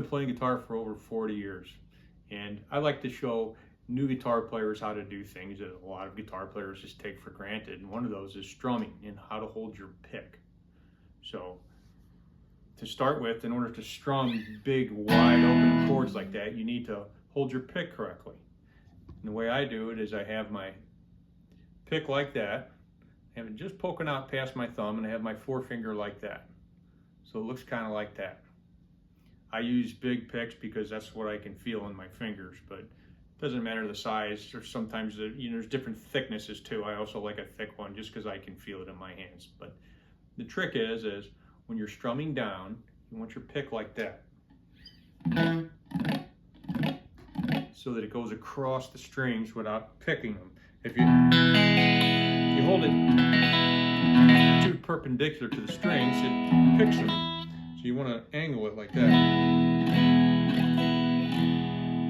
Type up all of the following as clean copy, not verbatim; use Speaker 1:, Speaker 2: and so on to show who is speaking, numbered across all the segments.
Speaker 1: been playing guitar for over 40 years, and I like to show new guitar players how to do things that a lot of guitar players just take for granted, and one of those is strumming and how to hold your pick. So to start with, in order to strum big, wide open chords like that, you need to hold your pick correctly. And the way I do it is I have my pick like that, I have it just poking out past my thumb, and I have my forefinger like that. So it looks kind of like that. I use big picks because that's what I can feel in my fingers, but it doesn't matter the size, or sometimes there's different thicknesses too. I also like a thick one just because I can feel it in my hands. But the trick is when you're strumming down, you want your pick like that, so that it goes across the strings without picking them. If you hold it too perpendicular to the strings, it picks them. So you want to angle it like that.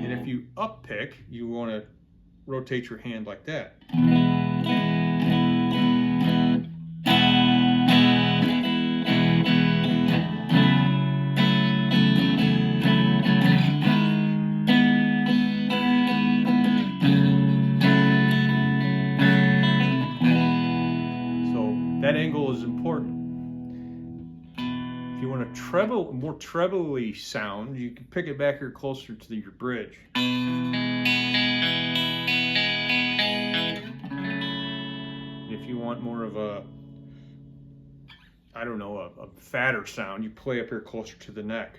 Speaker 1: And if you up pick, you want to rotate your hand like that. That angle is important. If you want a treble, more trebly sound, you can pick it back here closer to your bridge. If you want more of a, I don't know, a fatter sound, you play up here closer to the neck.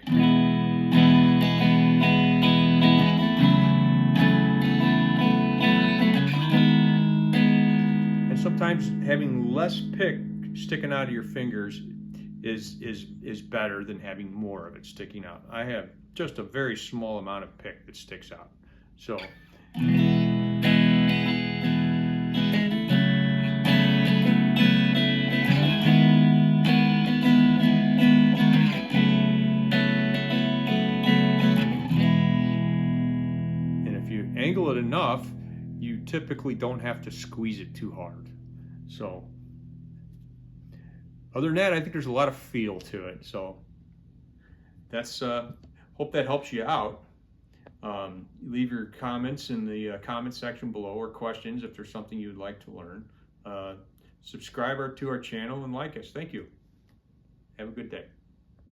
Speaker 1: Sometimes having less pick sticking out of your fingers is better than having more of it sticking out. I have just a very small amount of pick that sticks out. So and if you angle it enough, you typically don't have to squeeze it too hard. So other than that, I think there's a lot of feel to it. So that's hope that helps you out. Leave your comments in the comment section below, or questions if there's something you'd like to learn. Subscribe to our channel and like us. Thank you. Have a good day.